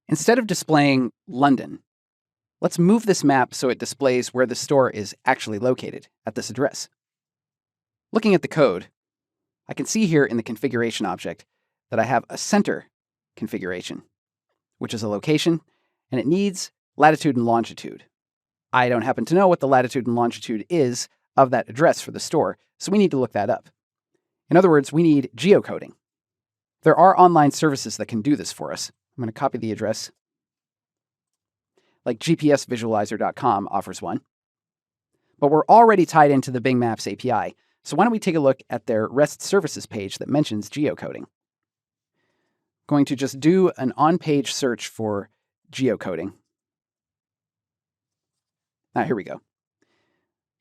Instead of displaying London, let's move this map so it displays where the store is actually located at this address. Looking at the code, I can see here in the configuration object that I have a center configuration, which is a location, and it needs latitude and longitude. I don't happen to know what the latitude and longitude is of that address for the store, so we need to look that up. In other words, we need geocoding. There are online services that can do this for us. I'm going to copy the address. Like gpsvisualizer.com offers one. But we're already tied into the Bing Maps API, so why don't we take a look at their REST services page that mentions geocoding. Going to just do an on-page search for geocoding. Here we go.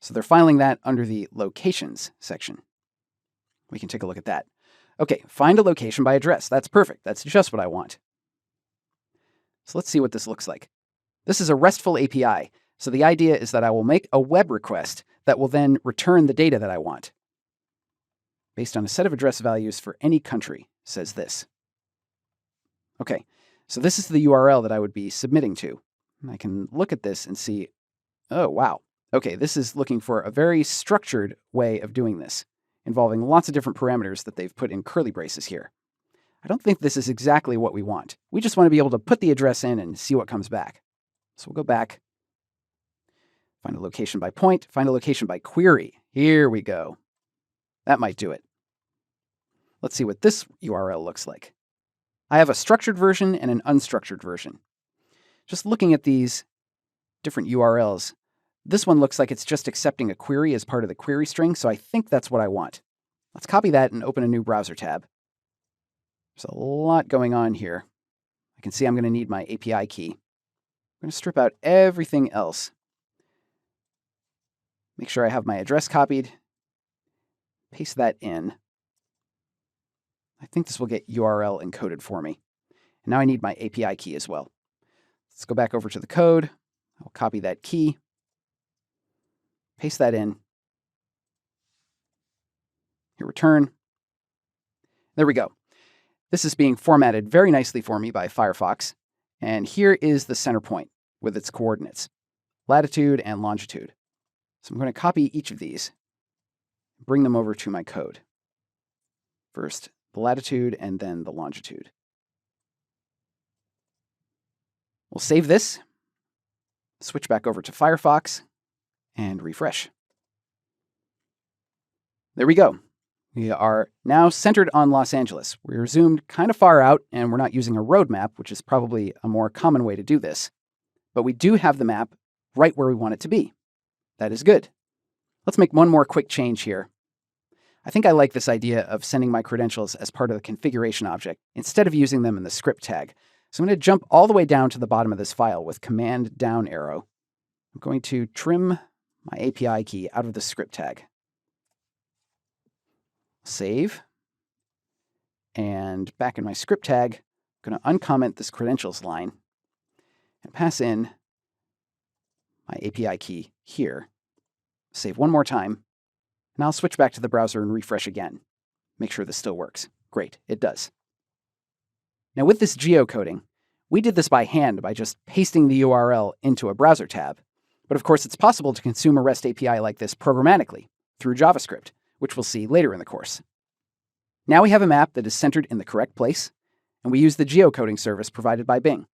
So they're filing that under the locations section. We can take a look at that. Okay, find a location by address. That's perfect. That's just what I want. So let's see what this looks like. This is a RESTful API. So the idea is that I will make a web request that will then return the data that I want based on a set of address values for any country, says this. Okay, so this is the URL that I would be submitting to. And I can look at this and see, oh, wow. Okay, this is looking for a very structured way of doing this, involving lots of different parameters that they've put in curly braces here. I don't think this is exactly what we want. We just want to be able to put the address in and see what comes back. So we'll go back, find a location by point, find a location by query. Here we go. That might do it. Let's see what this URL looks like. I have a structured version and an unstructured version. Just looking at these different URLs, this one looks like it's just accepting a query as part of the query string, so I think that's what I want. Let's copy that and open a new browser tab. There's a lot going on here. I can see I'm going to need my API key. I'm going to strip out everything else. Make sure I have my address copied. Paste that in. I think this will get URL encoded for me. And now I need my API key as well. Let's go back over to the code. I'll copy that key. Paste that in. Hit return. There we go. This is being formatted very nicely for me by Firefox. And here is the center point with its coordinates, latitude and longitude. So I'm going to copy each of these, bring them over to my code. First, the latitude and then the longitude. We'll save this, switch back over to Firefox, and refresh. There we go. We are now centered on Los Angeles. We're zoomed kind of far out, and we're not using a road map, which is probably a more common way to do this. But we do have the map right where we want it to be. That is good. Let's make one more quick change here. I think I like this idea of sending my credentials as part of the configuration object instead of using them in the script tag. So I'm going to jump all the way down to the bottom of this file with Command down arrow. I'm going to trim my API key out of the script tag. Save. And back in my script tag, I'm going to uncomment this credentials line and pass in my API key here. Save one more time. And I'll switch back to the browser and refresh again. Make sure this still works. Great, it does. Now with this geocoding, we did this by hand by just pasting the URL into a browser tab. But of course, it's possible to consume a REST API like this programmatically through JavaScript, which we'll see later in the course. Now we have a map that is centered in the correct place, and we use the geocoding service provided by Bing.